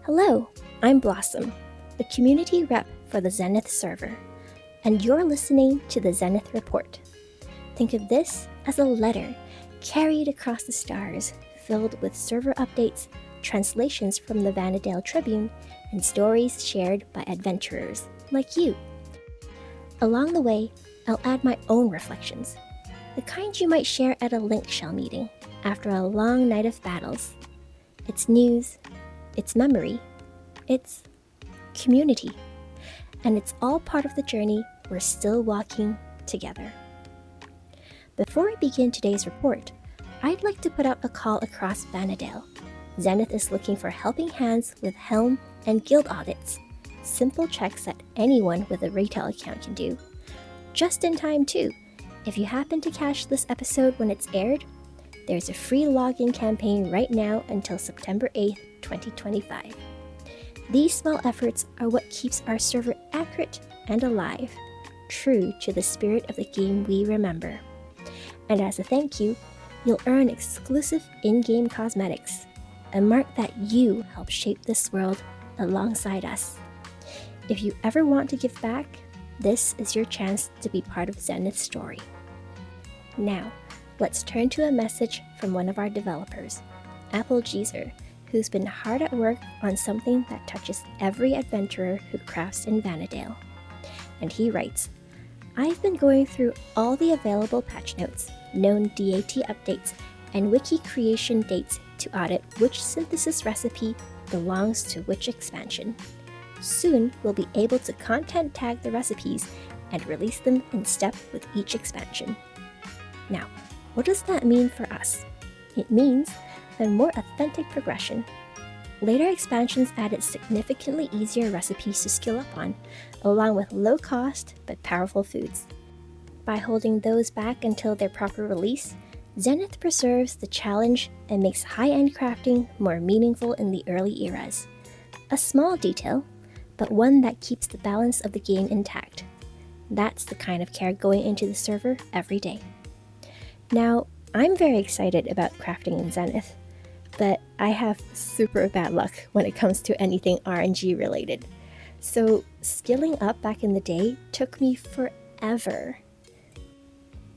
Hello, I'm Blossom, the community rep for the Zenith server, and you're listening to the Zenith Report. Think of this as a letter carried across the stars, filled with server updates, translations from the Vanadale Tribune, and stories shared by adventurers like you. Along the way, I'll add my own reflections, the kind you might share at a link shell meeting after a long night of battles. It's news, it's memory, it's community, and it's all part of the journey we're still walking together. Before we begin today's report, I'd like to put out a call across Vanadale. Zenith is looking for helping hands with HELM and guild audits, simple checks that anyone with a retail account can do. Just in time too. If you happen to catch this episode when it's aired, there's a free login campaign right now until September 8th, 2025. These small efforts are what keeps our server accurate and alive, true to the spirit of the game we remember. And as a thank you, you'll earn exclusive in-game cosmetics, a mark that you helped shape this world alongside us. If you ever want to give back, this is your chance to be part of Zenith's story. Now, let's turn to a message from one of our developers, Apple Geezer, who's been hard at work on something that touches every adventurer who crafts in Vanadale. And he writes, I've been going through all the available patch notes, known DAT updates, and wiki creation dates to audit which synthesis recipe belongs to which expansion. Soon, we'll be able to content tag the recipes and release them in step with each expansion. Now, what does that mean for us? It means a more authentic progression. Later expansions added significantly easier recipes to skill up on, along with low-cost but powerful foods. By holding those back until their proper release, Zenith preserves the challenge and makes high-end crafting more meaningful in the early eras. A small detail, but one that keeps the balance of the game intact. That's the kind of care going into the server every day. Now, I'm very excited about crafting in Zenith, but I have super bad luck when it comes to anything RNG related. So skilling up back in the day took me forever.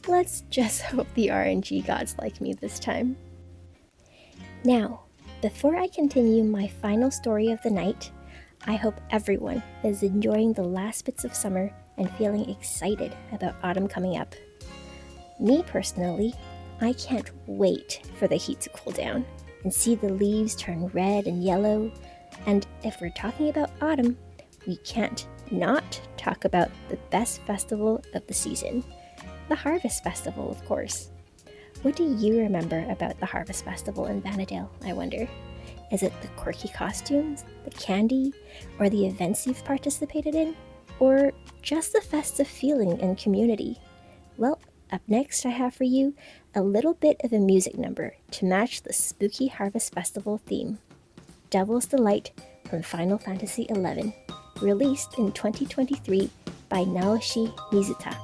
Let's just hope the RNG gods like me this time. Now, before I continue my final story of the night, I hope everyone is enjoying the last bits of summer and feeling excited about autumn coming up. Me personally, I can't wait for the heat to cool down and see the leaves turn red and yellow. And if we're talking about autumn, we can't not talk about the best festival of the season, the Harvest Festival, of course. What do you remember about the Harvest Festival in Vanadale, I wonder? Is it the quirky costumes, the candy, or the events you've participated in? Or just the festive feeling and community? Well, up next I have for you a little bit of a music number to match the spooky Harvest Festival theme. Devil's Delight from Final Fantasy XI, released in 2023 by Naoshi Mizuta.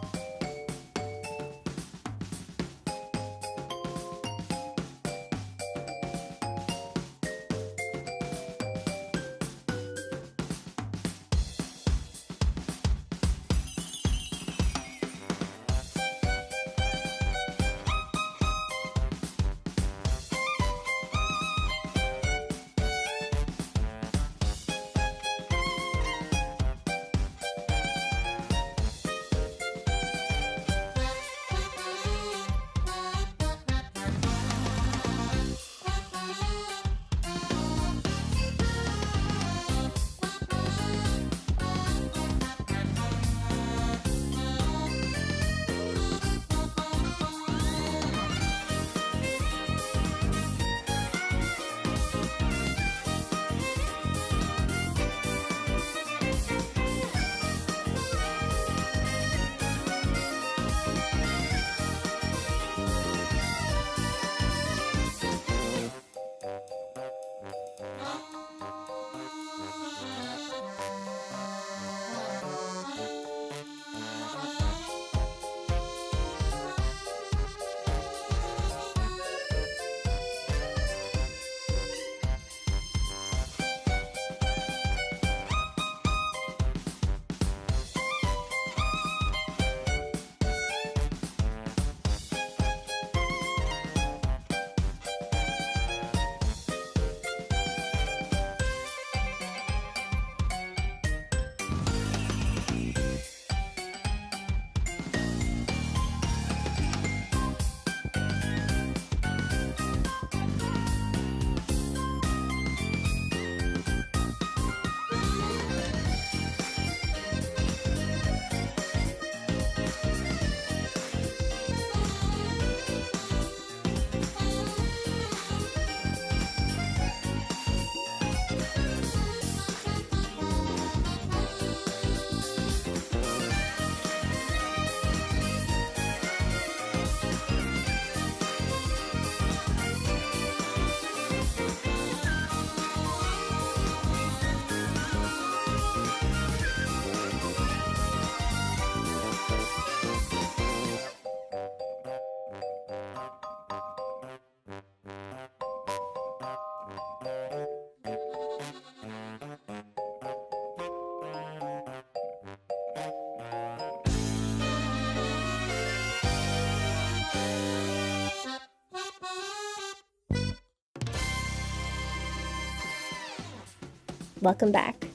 welcome back.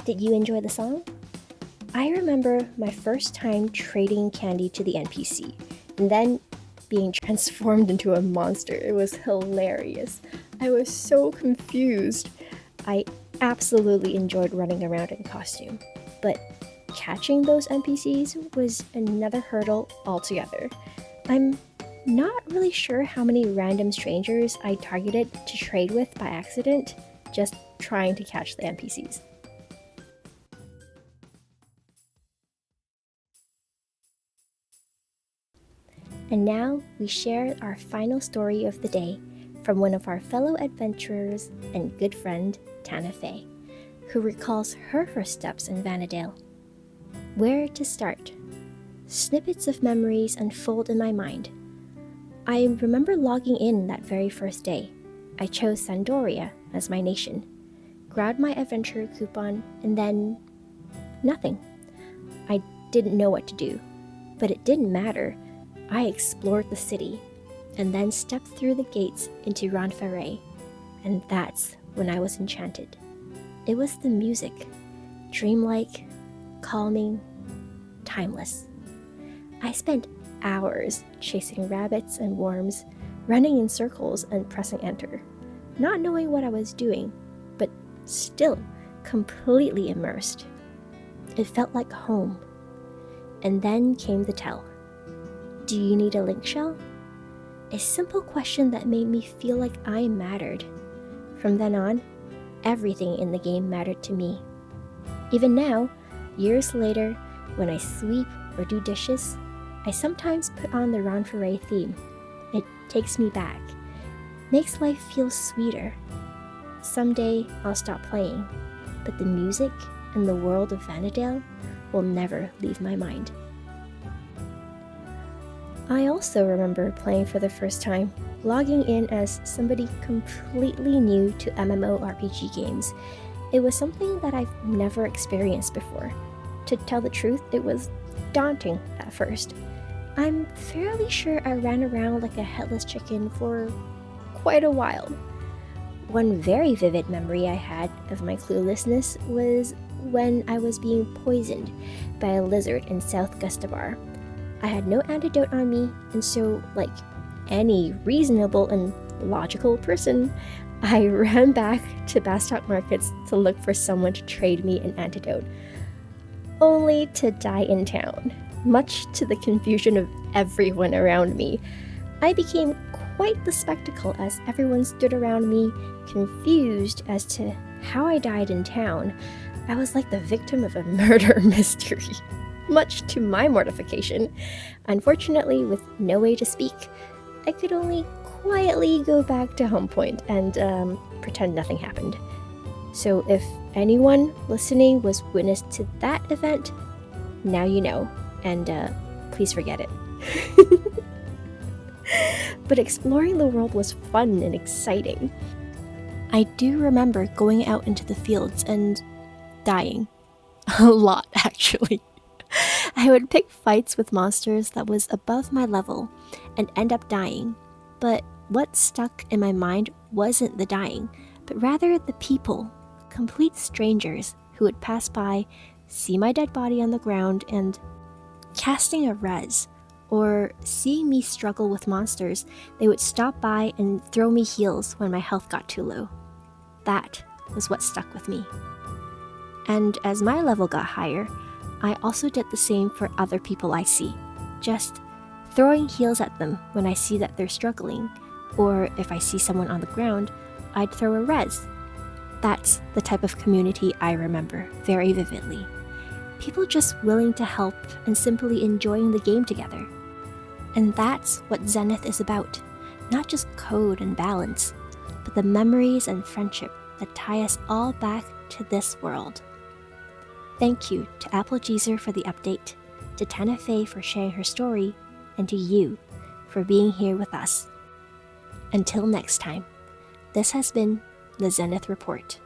Did you enjoy the song? I remember my first time trading candy to the NPC and then being transformed into a monster. It was hilarious. I was so confused. I absolutely enjoyed running around in costume, but catching those NPCs was another hurdle altogether. I'm not really sure how many random strangers I targeted to trade with by accident, just trying to catch the NPCs. And now we share our final story of the day from one of our fellow adventurers and good friend, Tana Fey, who recalls her first steps in Vanadale. Where to start? Snippets of memories unfold in my mind. I remember logging in that very first day. I chose Sandoria as my nation, grabbed my adventure coupon, and then nothing. I didn't know what to do, but it didn't matter. I explored the city, and then stepped through the gates into Ranfaret, and that's when I was enchanted. It was the music, dreamlike, calming, timeless. I spent hours chasing rabbits and worms, running in circles and pressing enter, not knowing what I was doing, but still completely immersed. It felt like home. And then came the tell. Do you need a link shell? A simple question that made me feel like I mattered. From then on, everything in the game mattered to me. Even now, years later, when I sweep or do dishes, I sometimes put on the Ranfaret theme. It takes me back, makes life feel sweeter. Someday I'll stop playing, but the music and the world of Vanadale will never leave my mind. I also remember playing for the first time, logging in as somebody completely new to MMORPG games. It was something that I've never experienced before. To tell the truth, it was daunting at first. I'm fairly sure I ran around like a headless chicken for quite a while. One very vivid memory I had of my cluelessness was when I was being poisoned by a lizard in South Gustabar. I had no antidote on me, and so, like any reasonable and logical person, I ran back to Bastock Markets to look for someone to trade me an antidote, only to die in town, much to the confusion of everyone around me. I became quite the spectacle as everyone stood around me, confused as to how I died in town. I was like the victim of a murder mystery. Much to my mortification. Unfortunately, with no way to speak, I could only quietly go back to home point and pretend nothing happened. So if anyone listening was witness to that event, now you know, and please forget it. But exploring the world was fun and exciting. I do remember going out into the fields and dying. A lot, actually. I would pick fights with monsters that was above my level and end up dying. But what stuck in my mind wasn't the dying, but rather the people, complete strangers who would pass by, see my dead body on the ground, and casting a res, or seeing me struggle with monsters, they would stop by and throw me heals when my health got too low. That was what stuck with me. And as my level got higher, I also did the same for other people I see, just throwing heals at them when I see that they're struggling, or if I see someone on the ground, I'd throw a res. That's the type of community I remember very vividly. People just willing to help and simply enjoying the game together. And that's what Zenith is about, not just code and balance, but the memories and friendship that tie us all back to this world. Thank you to Applejeezer for the update, to Tana Fey for sharing her story, and to you for being here with us. Until next time, this has been the Zenith Report.